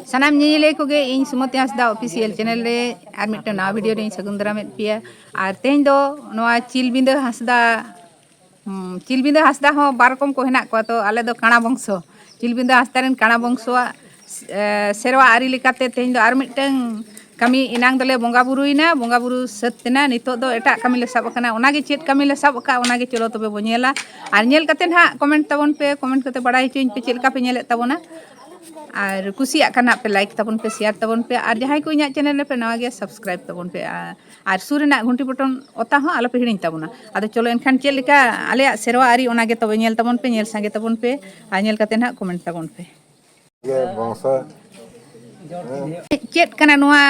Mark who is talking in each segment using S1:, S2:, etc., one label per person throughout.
S1: सानाम निले कोगे इन सुमति Hansda official channel रे are मिट्टन नवा वीडियो रे सगुन दारामेद पिया आर तेहें दो नवा चिलबिंदा हांसदा हो बार रकम को हेना को तो आले दो काणा बंशो चिलबिंदा हांसदा रेन काणा बंशोआ सेरवा आरी लेकाते तेहें दो आर मिट्टन कमी इनांग दले बोंगा बुरु सतना नितो दो एटा कमी ले साब कना ओनागे चेत कमी ले साब का ओनागे चलो तबे बो नेला आर नेल कते ना कमेंट तबन पे कमेंट कते बड़ाई होचोइन पे चेलका पे नेले तबना और कुसिया कना पे लाइक तबन पे शेयर तबन पे और जहां को इना चैनल पे नवा गे सब्सक्राइब तबन पे और सुरना घंटी बटन ओता हो आलो पे हिड़िन तबना आदो चलो एनखान चेल लेका आले सेरवा आरी ओनागे तबे नेल तबन पे नेल संगे तबन पे आ नेल कते ना कमेंट तबन पे चेत कना नोआ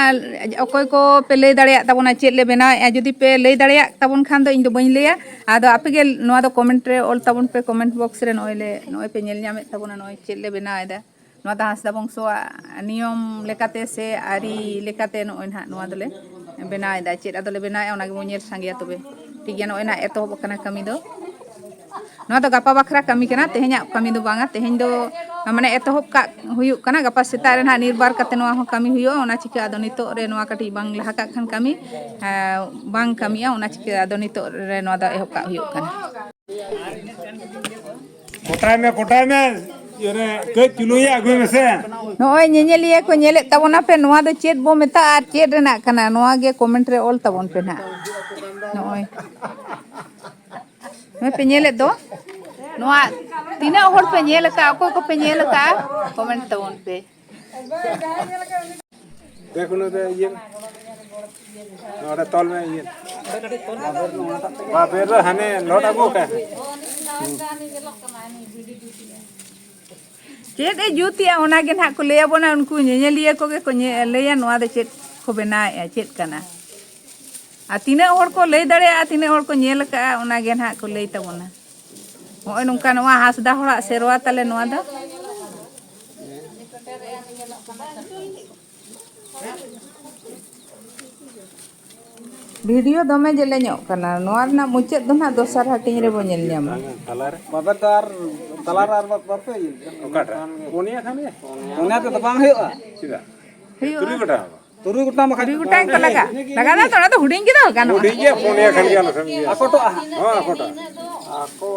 S1: अकोय को पे लay दाड़िया तबना चेत ले बनाए जुदी पे लay दाड़िया तबन खान दो इन दो बइन लेया आदो आपे गे नोआ दो कमेंट रे ऑल तबन पे कमेंट बॉक्स रे नोय पे नेल ᱧᱟᱢᱮᱫ तबना नोय चेत ले बनाए दा नोआ दा हांसदा बंशोआ नियम लेकाते से आरी लेकाते नोय ना नोआ दोले बनाए दा चेत आदोले बनाए ओना गे बो नेल संगे तबे ठीक गया नोय ना एतोहब कना कमी दो नोआ दो गापा बखरा कमी कना तेहेnya कमी दो बांगा तेहें दो माने एतोहब का हुयुक कना गापा सेता रे ना निर्बार कते नोआ हो कमी हुयो ओना चिका आदो नितो रे नोआ कटी बांग लहा का खान कमी बांग कमिया ओना चिका आदो नितो रे नोआ दा एहब का हुयुक कना
S2: कोटाय में ये के चुलुया अगुय मेसे
S1: नोय नेनेलिया को नेले तबना पे नोआ दो चेत बो मेता आर चेत रेना कना नोआ गे कमेंट रे ऑल तबन पे ना नोय मैं पे नेले दो नोआ तीना होड़ पे नेल का को पे नेल का कमेंट तबन पे
S2: देखो न दे ये नोडा तॉल में ये बाबेर हने लोट अगु का
S1: चेत ए जुतिया ओना गे ना को लेया बोना उनको नेनेलिया को गे को लेया नोआ दे चेत को बनाए चेत कना आ तीना होड़ को लay दाड़े आ तीना होड़ को नेल का ओना गे ना को लay तबना होय नुका नोआ हांसदा होड़ा सेरवा तले नोआ दा वीडियो दमे जेले ᱧᱚᱜ कना नोआ ना मुचेत दो ना दोसर हटिंग रे बो नेल ᱧᱟᱢᱟ
S3: बाबेदार तलार आर बापे
S2: ओकाटा कोनिया खाने
S3: ओना तो बांग हुआ
S2: सीधा
S1: हुयुआ
S2: तुरी गोटा
S3: तुरुई गुटा मा
S1: करी गुटांग का लगा ना तो हुडिंग के दो गानो
S2: हुडिंग के कोनिया खान गया समझिए
S3: आकोटो
S2: हां आकोटा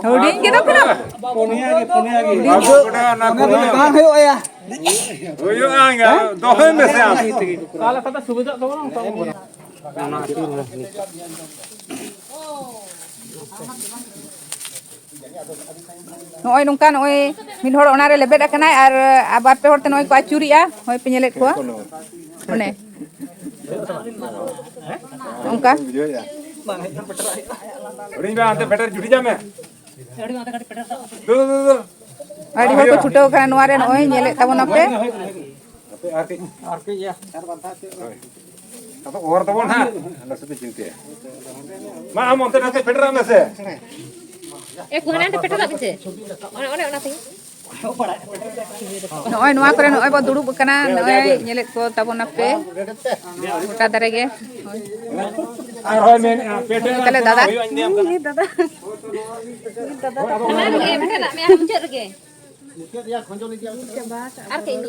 S1: हुडिंग के दो पुरा
S3: कोनिया के
S2: आकोटा ना
S3: बांग हुआ या
S2: होयो आंगा दोहे में से आप
S3: काला कता सुविधा तो
S1: नोय नुका नोय मिल होड़ ओना रे लेबेड कनाय आर बार पे होड़ते नोय को आचुरिया होय पे नेलेट को ओने उनका
S2: हुडिंग बा अंते बेटर जुटी जा में दो
S1: आड़ी होड़ को छुटो कना नोआ रे नोय नेले तबना पे
S3: आर के या
S2: तो और तो ना लसते चिंते मा हम अंते नाते फेडरा में से
S4: एक कोना ते पेटरा बिचे ओने ओना थी
S1: नोय नोआ करे नोय बो दुड़ुब कना नोय नेले को तबना पे गोटा दारे गे
S2: और होय में पेटे
S1: तले दादा
S4: ए पेटरा में हम चेर गे आर के ini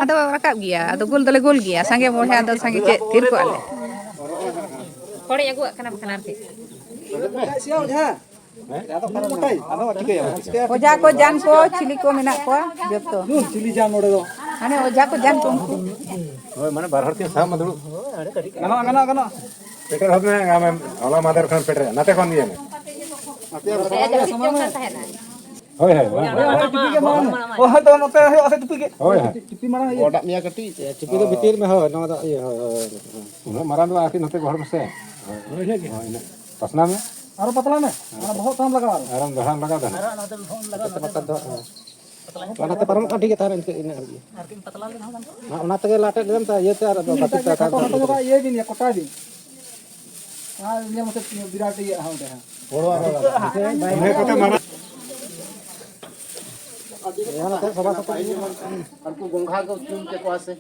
S1: ado rakap gया ado gol dole gol gया sange mohe ado sange ce tir ko ale
S4: kore agu kana kana arti
S1: oja ko jan ko chili ko menak ko joto
S3: चिली जान नोडे दो
S1: ane oja ko jan ko
S2: होय माने बार हर के सा मदुडु
S3: गना
S2: पेटर हद में गाम होला मादर खान पेटर नाते कोन दिए में होय होय
S3: टिपी के मान ओ ह तो नते है असे टिपी के
S2: होय
S3: टिपी मारा ओडा मिया कटी टिपी तो भीतर में हो न तो ये
S2: होय मारा दो आके नते घर में से होय पसना में
S3: और पतला में मारा बहुत काम लगा
S2: आराम दहन लगा दे
S3: पतला परम काटी के तारे इने आर के पतला ले ना ओना तगे लाटे लेम ता ये तार तो बाकी ता का ये दिन ये कोटा दिन आ ये मत विराट ये हां दे
S2: ओड़वा मैं कोते मारा
S3: यहाँ तो सभा सभा हमको गोंघा को चुन के पासे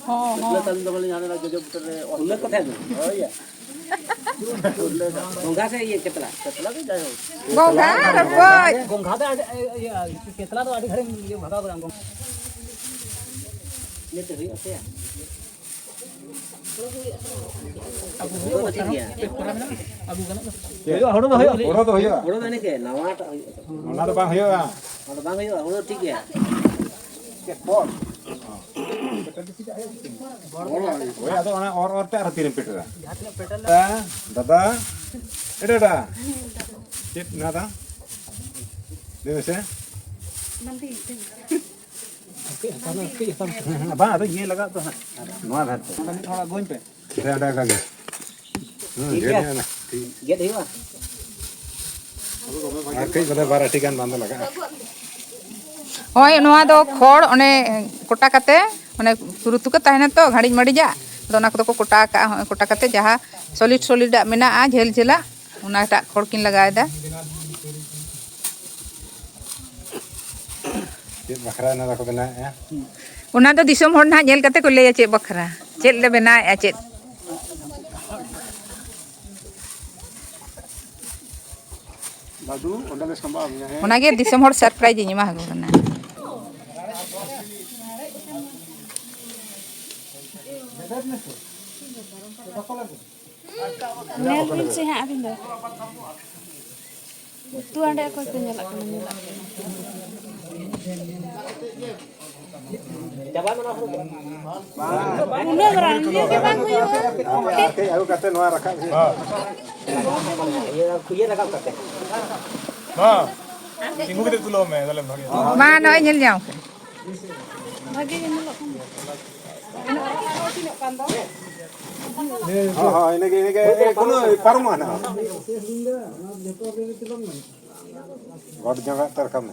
S3: हां हां तल दबल जाने लगे जो उतर उल्लेख कथा है हो या गोंघा से ये केतला भी जाय हो
S1: गोंघा रपय
S3: गोंघा दा ये केतला तो आडी घरे ये भगा
S2: ᱦᱳᱲᱳ ᱫᱚ ᱦᱩᱭᱩᱜᱼᱟ
S5: ᱦᱳᱲᱳ ᱫᱚ ᱱᱤᱠᱮ ᱱᱟᱣᱟᱴᱟᱜ ᱦᱩᱭᱩᱜᱼᱟ
S2: ᱚᱱᱟ ᱫᱚ ᱵᱟᱝ ᱦᱩᱭᱩᱜᱼᱟ
S5: ᱚᱱᱟ ᱵᱟᱝ ᱦᱩᱭᱩᱜᱼᱟ ᱦᱳᱲᱳ ᱴᱷᱤक ᱜᱮᱭᱟ
S2: ᱦᱳᱭ ᱟᱫᱚ ᱚᱱᱟ ᱚᱨ ᱛᱮ ᱟᱨ ᱛᱤᱨᱮᱢ ᱯᱮᱴᱮᱨᱟ ᱫᱟᱫᱟ ᱮᱰᱟ ᱪᱮᱫ ᱱᱟ ᱫᱟ ᱫᱮᱥᱮ bang atau ye laga to noa dhat
S3: थोड़ा गोइन पे
S2: se ada kage
S5: Get hiwa.
S2: ar kai bada bara tikan band laga
S1: ᱦᱳᱭ ᱱᱚᱣᱟ ᱫᱚ ᱠᱷᱚᱲ ᱚᱱᱮ ᱠᱚᱴᱟ ᱠᱟᱛᱮ ᱚᱱᱮ ᱨᱩᱛᱩ ᱠᱚ ᱛᱟᱦᱮᱱᱟ ᱛᱚ ᱜᱷᱟᱲᱤᱡ ᱢᱟᱲᱤᱡᱟ ᱟᱫᱚ ᱚᱱᱟ ᱠᱚᱫᱚ ᱠᱚ ᱠᱚᱴᱟ ᱠᱟᱜᱼᱟ ᱠᱚᱴᱟ ᱠᱟᱛᱮ ᱡᱟᱦᱟᱸ ᱥᱚᱞᱤᱰᱟᱜ ᱢᱮᱱᱟᱜᱼᱟ ᱡᱷᱟᱹᱞ ᱡᱷᱟᱹᱞᱟᱜ ᱚᱱᱟᱴᱟᱜ ᱠᱷᱚᱲ ᱠᱤᱱ ᱞᱟᱜᱟᱣᱮᱫᱟ
S2: chit bakhra na ko bena ya
S1: ᱚᱱᱟ ᱫᱚ ᱫᱤᱥᱚᱢ ᱦᱚᱲ ᱱᱟᱦᱟᱜ ᱧᱮᱞ ᱠᱟᱛᱮ ᱠᱚ ᱞᱟᱹᱭᱟ ᱪᱮᱫ ᱵᱟᱠᱷᱨᱟ ᱪᱮᱫ ᱞᱮ ᱵᱮᱱᱟᱣᱮᱜᱼᱟ ᱪᱮᱫ
S3: बादू ओंडा में संभव है
S1: ᱚᱱᱟᱜᱮ ᱫᱤᱥᱚᱢ ᱦᱚᱲ ᱥᱟᱨᱯᱨᱟᱭᱤᱡ ᱤᱧ ᱮᱢᱟ ᱠᱚ ᱠᱟᱱᱟ
S6: Nel bin sih hak abin dah. Tu anda aku tu nyelak kena nyelak.
S5: Coba mana huru.
S6: Mula berang dia ke bang kuyu.
S2: kai aku kata noa rakha
S5: Iya kuya rakam kate.
S2: ingu kete tulo me dale bhage
S1: ma nói nhìn nhau
S6: Bagi yang nyelak kamu.
S2: ini ke kono parma na god jaga terkam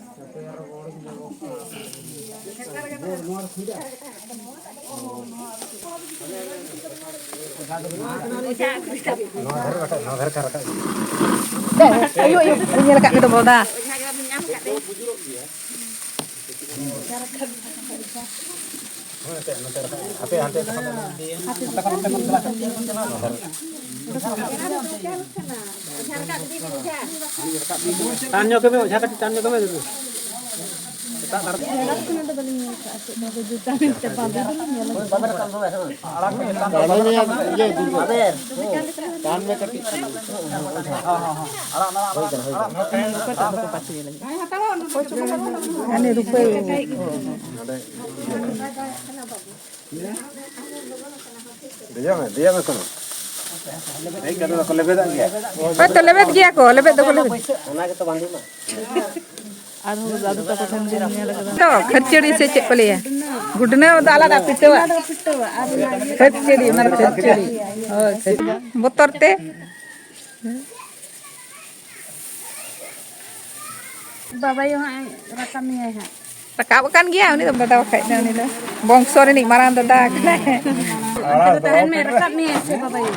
S1: ayo ayo nyel kat itu boda
S3: तान्यो के में झाका तान्यो के में दे
S1: ane rupai
S2: dia me kono ei kado ko lebe da gya
S1: pa to lebet gya ko lebet do ko lebet
S5: Ona ke to bandi ma.
S1: तो खच्चड़ी से check को लिया गुडने वो दाला दा पिटवा खच्चड़ी मर खच्चड़ी बोतरते
S6: Baba yo rakam ni hai.
S1: rakab kan gya uni dada wakai na uni do bongso ni marang dada kana
S6: Tahan me rakam ni se baba yo.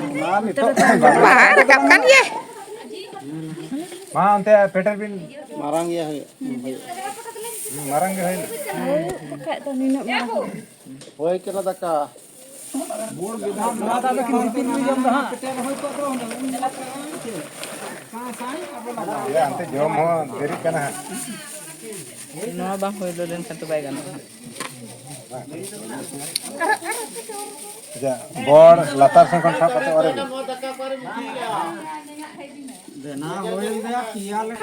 S1: ba rakab kan ye
S2: ma ante peter bin
S3: Marang ये है
S2: marang ge hoy
S6: Kak tu ninok marah.
S3: होय केला दका bore विधान माता के नीति नियम रहा पेटे होय तो
S2: ya ante jom ho deri kana
S1: no bang hoy do den kan to bai gan
S2: ja bor latar sang kon sa pate ore
S3: देना होय दया किया ले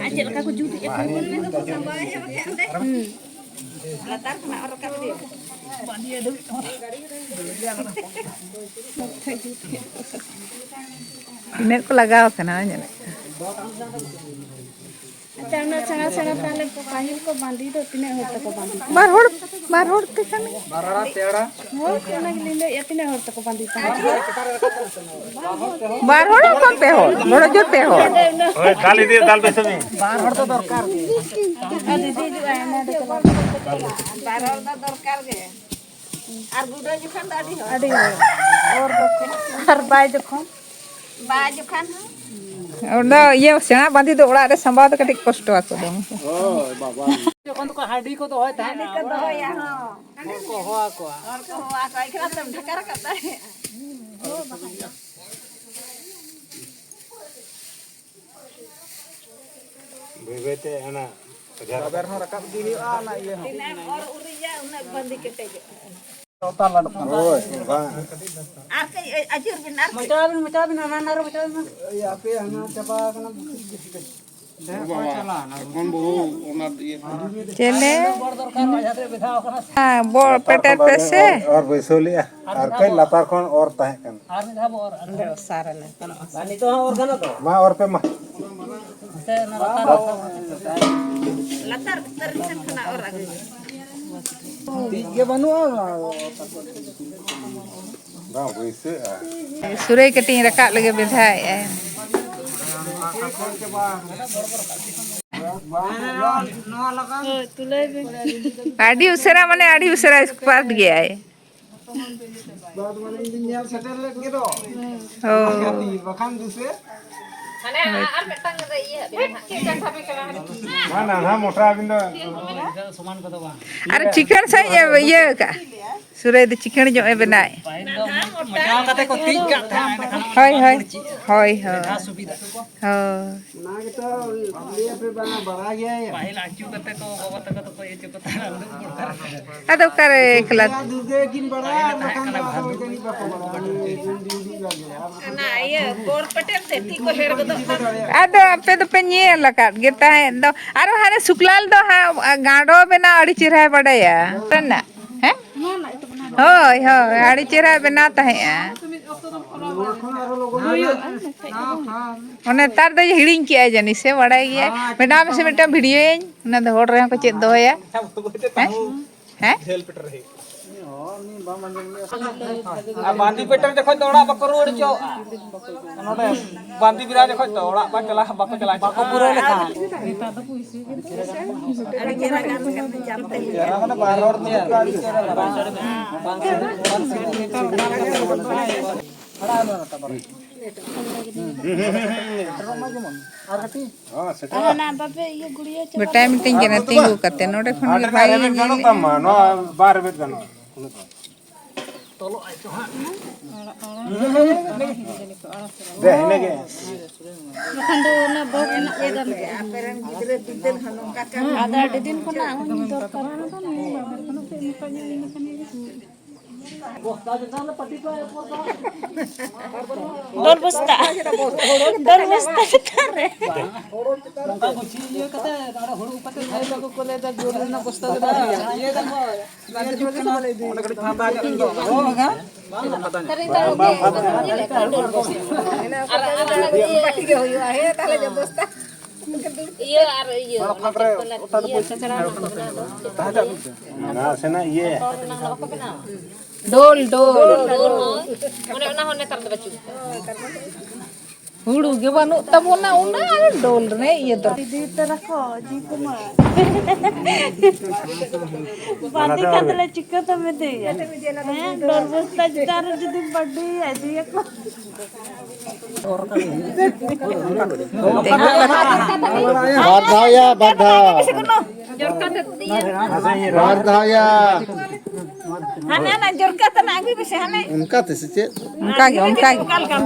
S6: Ajak rakam ku judi.
S1: inet ko lagaw kana nyale
S6: Jangan sangat-sangat tale pahil ko bandi do tine hot ko bandi.
S1: bar hor te kana
S3: बाररा तेड़ा
S6: Ho kana gilinde ya tine hot ko bandi.
S1: bar hor kon pe hor boro jor pe hor
S2: oy dal idi dal be sami
S3: बार हर तो दरकार
S6: Adi di juga ana do ko. Barol da dorkar ge. Ar gudo jukhan adi ho. Adi ho. Or do ar bai jukhan. Bai jukhan.
S1: ona ye sena bandi do ora re sambao to katik kosto ako do
S3: ओय बाबा जखन तो हाडी को तो होय था ना
S6: Ko do ya ho.
S3: को होआ को
S6: Or ko ho ako ikra tam dhakar kata.
S2: bebete ana
S3: ᱵᱟᱵᱮᱨ ᱦᱚᱸ ᱨᱟᱠᱟᱵ ᱤᱫᱤ ᱦᱩᱭᱩᱜᱼᱟ ᱚᱱᱟ ᱤᱭᱟᱹ ᱦᱚᱸ
S6: ᱛᱤᱱᱟᱹᱜ ᱚᱨ ᱩᱨᱤᱡᱟ ᱩᱱᱟᱹᱜ ᱵᱟᱸᱫᱤ ᱠᱮᱴᱮᱡ
S3: ᱛᱟᱞ ᱞᱟᱰᱚᱜ ᱠᱟᱱᱟ
S2: ᱦᱳᱭ ᱵᱟᱝ
S6: ᱟᱨ ᱠᱟᱹᱡ ᱟᱹᱪᱩᱨ ᱵᱤᱱ ᱟᱨ ᱠᱟᱹᱡ
S3: ᱢᱚᱪᱟ ᱵᱤᱱ ᱦᱟᱱᱟ ᱱᱟᱨ ᱢᱚᱪᱟ ᱵᱤᱱ ᱟᱯᱮ ᱦᱟᱱᱟ ᱪᱟᱵᱟ ᱠᱟᱱᱟ
S1: चले हाँ बोल पेटे पे से
S2: और बैसो लिया और कई लतार कौन और तहे कन
S3: आर में धाबो और अंदर सारा ने बानी तो और गनो तो
S2: मा और पे मा
S3: से ना
S6: latar tersen kena orang
S3: tiga banuआ
S2: बा बैसे
S1: सुरई कटिंग रखा लगे बिधाय आड़ी उसरा माने आड़ी उसरा पाट गया है
S3: बाद माने इंजीनियर सेटल लग के तो
S1: ओ
S3: बखान दूसरे
S4: Ane ar metang ada iya. Chicken sapi kena.
S2: mana ना मोटा बिंदु
S3: समान को तो बा
S1: अरे चिकन सही है ये का सुरई तो चिकन जो है बनाए
S3: मचा कते को तीज का था
S1: हाय हाय हाय हाय
S3: सुविधा
S1: हां
S3: ना के तो लिए पे बना बड़ा गया है पहले आचू कते को बाबा तक तो ये चुकता है
S1: अदो करे खला
S3: दूधे किन बड़ा मकान का हो जनी बाप बड़ा दिन लगे
S6: kena iya bor petel teti ko her godo
S1: अदो पे तो पेनिए लगा गिरता है दो अरे हाने सुकलाल दो हा गाडो बेना अड़ी चिरा पड़या तना हैं होय होय अड़ी चिरा बनाता है ओने तार दो हिडिंग किया जनी से बड़ा गया बेना में से बेटा वीडियो ना दो होड़ रे को चेक दो है हैं
S3: खेल पिट रही आ बांदी पेटर देखो तो ओड़ा बको रोड चो नोडे बांदी बिरा देखो तो ओड़ा बा चला बको चला बको पूरा लेखा
S6: ada kira kan jamte
S3: यार माने बाहर और तो गाड़ी चला खड़ा ना तबर
S2: हां सेटा
S6: na babe iya gudiya
S1: बेटा मीटिंग के ना तिंगु करते नोडे खन
S2: आटे भाई गनो तम नो बार बेत गनो दे नेगे
S6: khando na bot na edan aperan gidre pidel hanung kakak ada adi din ko na dorkar na to na babar kono pe mukanya ini kan dor bosta tare
S3: Lanka Gucci ये कते दाड़ा हुड़ उपते थाई लगो कोले दा जोर ना बस्ता दा ये दा लागे जोर ना ले दी ओने कड़ी फांदा के दो हो गा पता नहीं
S6: pati ge hoyo ahe tale je bosta
S4: Iya ar iya.
S2: ना सेना ये
S1: डोल डोल
S4: Mana hone tar da bacu.
S1: हुड़ू के बनु तबोना उना डोल रे ये तो
S6: di terako di kuma pati katle chikka to me de dor bosta tar jodi badi adi ko
S7: Bardhaya Bardha Bardhaya
S6: hane na jorka ta na agi bise hane
S7: उनका थे से
S1: उनका के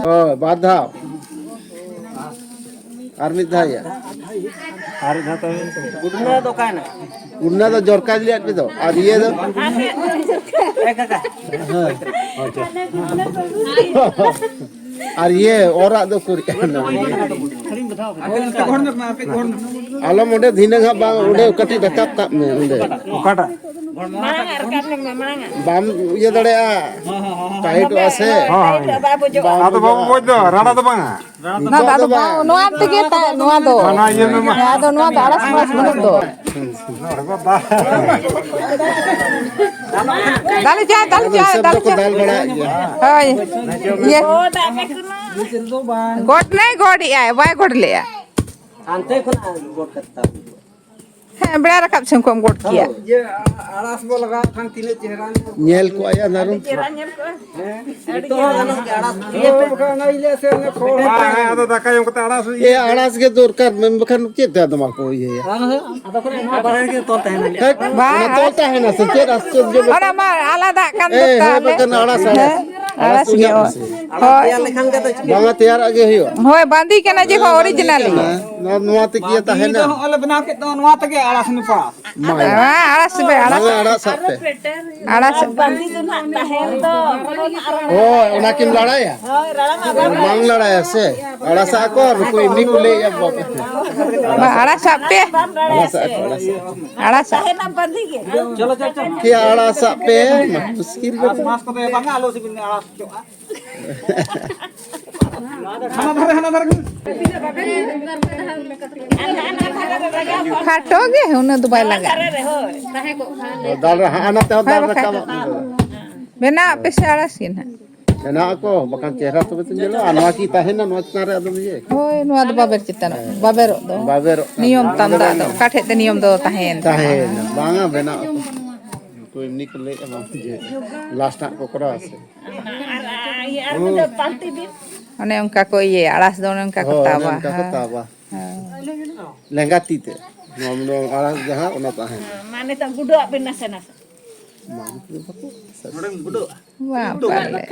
S7: ओ बाधा आर्मी धाया
S2: अरे ना तो
S3: गुडना दुकान
S7: उन्ना तो जोरका दिया पे तो और ये तो
S3: ए काका
S7: और ये और दो कुरी
S3: खड़ी बताओ पे घोड़ में पे घोड़
S7: आलो मुंडे धीने का बांग उड़े कटी धक्का तक में उड़े
S2: काटा
S6: marang ar kan me marang
S7: बाम ये दड़े आ टाइट वासे
S6: babu jo
S2: आ तो बाबू बोल दो राणा तो बांगा
S1: ना दादू नोआ तगे ता नोआ दो
S2: ना ये में मा
S1: या दो नोआ दाड़ा समाज मन दो
S2: नड़को बा
S1: दाल चाय
S7: सब को दाल बड़ा
S1: हाय ये
S6: oda me kuno
S1: गोट नहीं गोड़ी आए वाई गोट ले आ
S5: आंते खुना गोट करता
S1: है बड़ा रकब से को गोट किया
S3: ये आड़ास बो लगा खान तीने चेहरा
S7: नेल को आया नारू
S6: ranyel ko
S3: तो गाना के आड़ास ये पे बखना इले से ने खोड़
S2: हां तो दका यम कता आड़ा
S7: ये आड़ास के दरकार में बखन के दा दमा को ये
S3: आदा को ना बाहर के तोलता है
S7: ना तोलता है ना से के रास्ते जो
S1: और हमार आलादा कान
S7: ए
S1: दता
S7: है बखन आड़ास
S1: आला सियो
S3: यार लिखन के तो
S7: बांगा तैयार आगे हियो
S1: होय बांधी के ना जे original
S7: Nuat kia tahan na.
S3: oleh benar kita nuat ke alas ni pa.
S1: alas be alas
S7: Bang ada sape.
S1: alas
S6: Bandi tu nak tahan tu.
S7: Oh, unakin lada ya?
S6: Oh, rala mah
S7: Bang lada ya se. Ada sa ko ruku ini kule ya bok.
S1: alas ape
S7: Ada sa ko.
S1: alas
S6: tahan nak bandi ke.
S3: Chalo chalo.
S7: Kia ada sape, muskil betul.
S3: Mas ko te bang alo sibin alas cok. Hana dhar.
S1: खाटो गे उन्हें दुबाई लगा
S7: Dal anak teh dal rakam.
S1: बेना पे से alas kin
S7: Enak aku, makan cera tu betul jelo. Anu kita hena nuat nare adum ye.
S1: होय नुआ दो बाबर चितन बाबर दो
S7: Baber.
S1: नियम तंदा दो काठे ते नियम दो ताहेन
S7: Tahen. Banga bena. Tu ini kule emang je. Last nak ko kora ase.
S6: Ar tu panti bin.
S1: ओने उनका को ये alas दो उनका को
S7: Oh,
S1: तावा
S7: nan ka tawa. Lenggati te. Ngomong alas jaha ona tahen.
S6: Mana tak gudok bin nasa.
S1: वाह पाले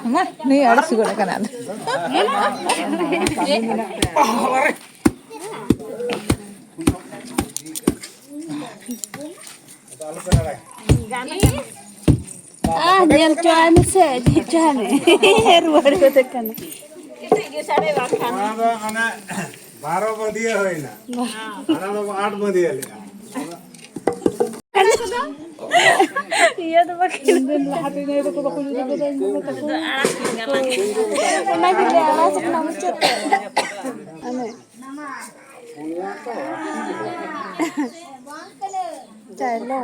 S1: मा नहीं alas juga kan ada
S6: Nyel cuan se, cuan ruar ko tekan. Kita ge sare wakhan.
S2: Ada anak 12 बदिया है ना आना लोग 8 बदिया ले
S6: Iya tu pakai. Hati ni tu aku juga tu. Nak kita alas kena macet. Ane. Chalo.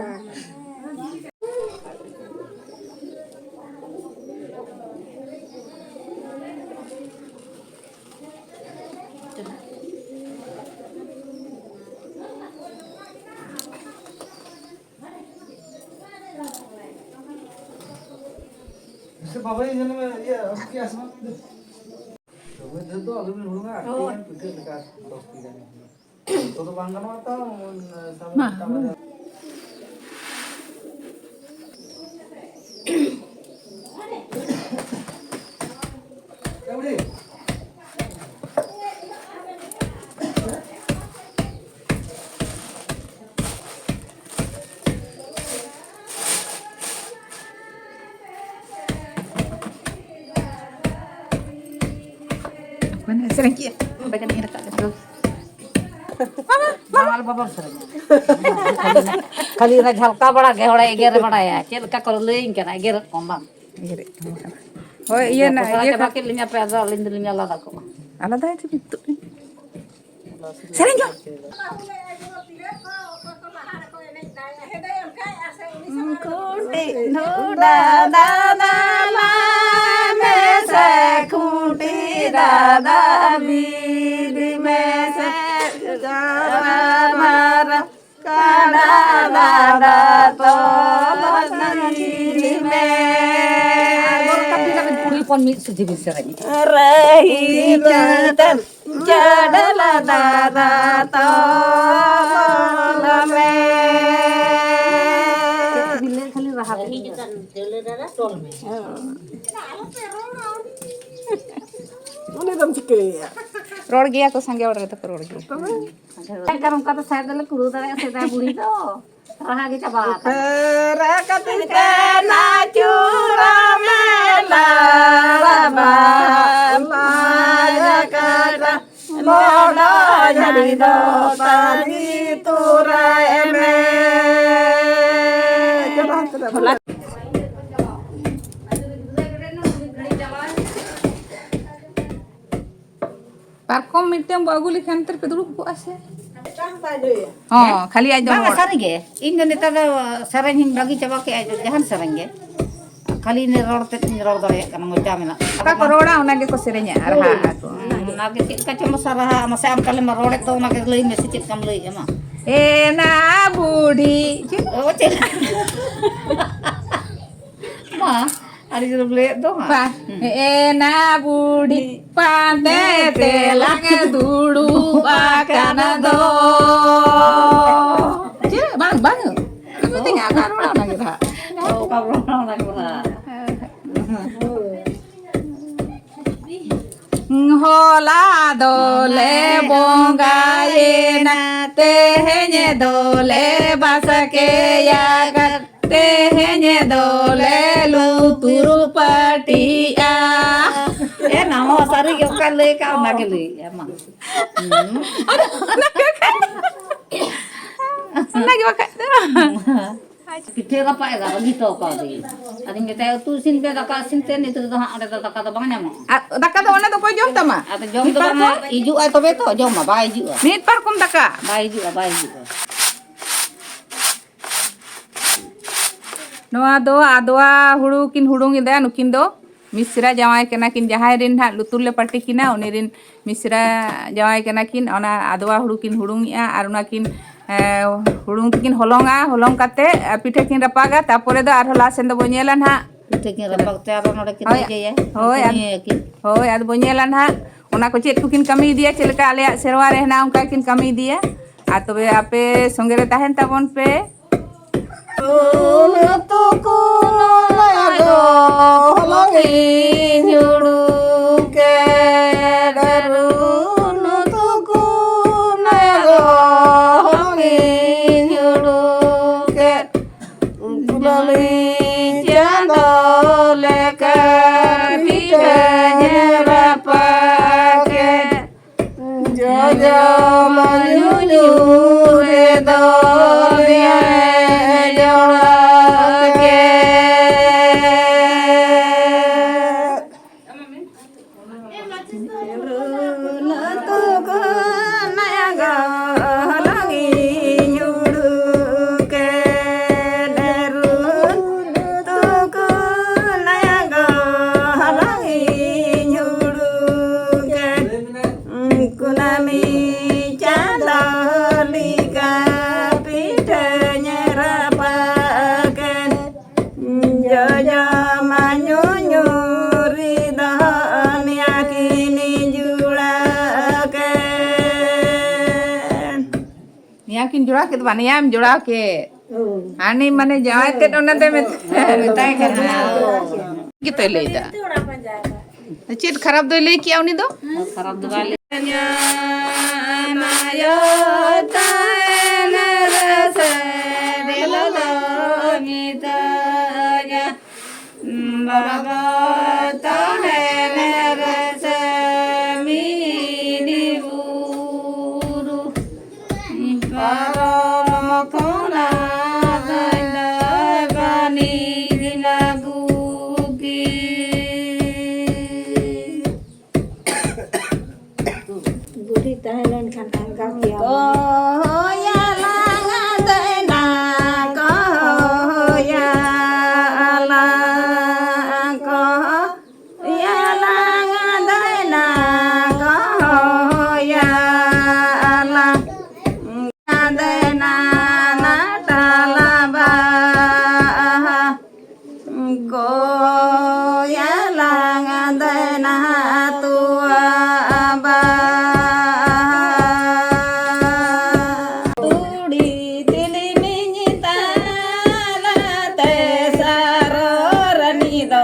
S3: Se baba ini nama ya apa asma? Itu alu ni hulunga. Pikir dekat hospital. Itu bangga nama tahu sama.
S1: mana sering kia bagian ini dekat terus
S4: माल बाबा sir खाली ना झलका बड़ा गेहड़ा एगेर बड़ा है चल का कर लें के ना एगेर कम
S1: होय ये ना
S4: ये
S1: ये
S4: बाकी लिंया पे आजा लिंया लादा को
S1: alada itu itu sering jo
S6: Kunti nu da da da la me se kunti da da bi di me se ga mara ka da da da to ni me
S4: पूरी पन मिट सुजी बिसरनी
S6: rahi dan jadala da da to la me
S4: बिले खाली रहा ही जन चले रे टोल में
S1: रोड गया को संगे और तो रोड गया
S4: kan ka to saya dale kudu dale saya buri to रहा के चबा
S6: Rakatike na chura mela ba maya kara moda jadi do tani tura eme
S1: parkom mitem bagu likan ter peduluk bu ase oh kali aja
S4: bang saringe इन नेता सरंग हिंग लगी चबा के जहान सरंगे खाली ने रोडते रोड दरे kana ngoja mena
S1: apa corona unage ko serenya arha to
S4: nage tit ka chama saraha masa am kale marode to nage lei mesi tit kam lei ma
S1: ena budi
S4: oh cel ma ari jero ble do ha
S1: pa ena budi pande telang dudu akan do bang bang itu tinggal corona unage ha
S4: oh ka ro na la ko ha
S1: hola dole bongayena tehenya dole basakeya tehenya dole luturu patia.
S4: Nama sari kau kali kau nak kali emang.
S1: Lagi pakai
S4: Kita apa ya kalau gitu kau di. Ada kita tu sin pe daka sin ten itu tu ada daka tu bang nama.
S1: daka do ona do ko jom tama.
S4: Ada jom tu bang iju ay tu beto jom mah bay iju.
S1: Nit parkum daka.
S4: Bay iju bay iju.
S1: Noa do adoa huru kin hurung ida nukin do misra jawai kena kin jahai rin ha lutur le parti kina oni rin misra jawai kena kin ona adoa huru kin hurung ya ar ona kin hurung kin holonga holong kate pithe kin rapaga tapore do ar hola sen do bonyelan ha
S4: Kita kira bakte aro nore kita je ya.
S1: hoi ad bonyelan ha ona ko chet kin kami dia chelka ale serwa re na onka kin kami dia a tobe ape songe re tahen tabon pe Yakin jura ke tuan yam jura ke ani mane jawai te ona te metai kana gitu le da chet kharab do le ki awni do
S4: Sarap tu balik.
S1: mayo taena rasa delala mitanya baba taena rasa mini buru Paramokona dana bani dinagugi
S6: Budi tahanan kan angkat ya.
S1: Koya langa dana koya lang koya langa dana koya lang dana natalaba koya langa dana tua ba tudi tili minyita la te sarorani do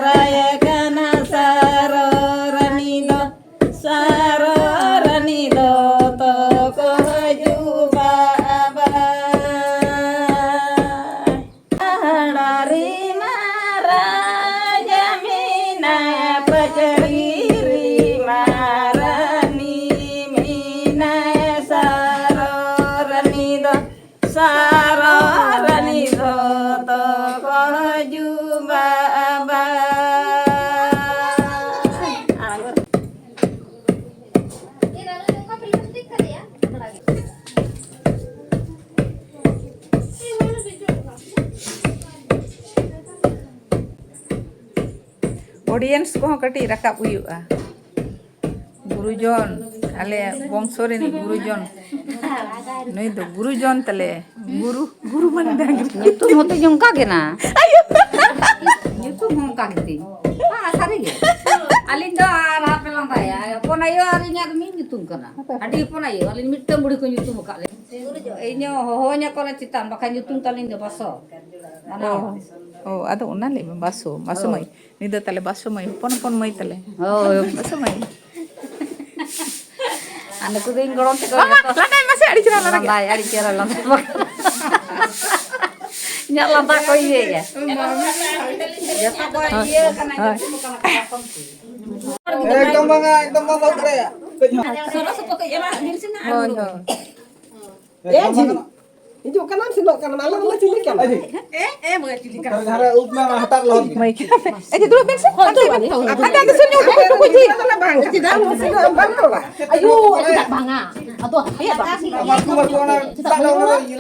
S1: raya kana sarorani do to ko juba ba hari maraja mina pacari marani mina sarorani do to ko juba ba audience ko kati rakap uyu'a gurujon ale bongso ren gurujon noi do gurujon tale guru man dangri
S4: Itu mau tu jongka kena. Itu mau kagti. Sari ge. Alin do arah pelang taya. Pon ayo arinya kami ngitung kena. Adi pon ayo alin mitam budi ko ngitung ka le. Inyo hohonya kola citan bakal ngitung talin de baso. Mana?
S1: Oh, ada una le baso mai. Ni do tale baso mai. Pon mai tale.
S4: Oh,
S1: Baso mai.
S4: anak ku ding gorong te
S1: Mama, lantai masih ada cerita lagi.
S4: lantai ari kira lantai. Nyak lantai ko iye ya.
S3: एकदम बंगा एकदम बंगा उतरे
S1: Oh, no.
S3: Itu kanan sih kan malam mau cilik kan cara upma hatak loh
S1: Mai. Eh, dulu bensin. Ada sunyi udah itu kunci.
S3: tidak mesti bang lah
S6: Ayo, tidak banga. Atau apa ya, Bang?
S3: aku nak tak nak lagi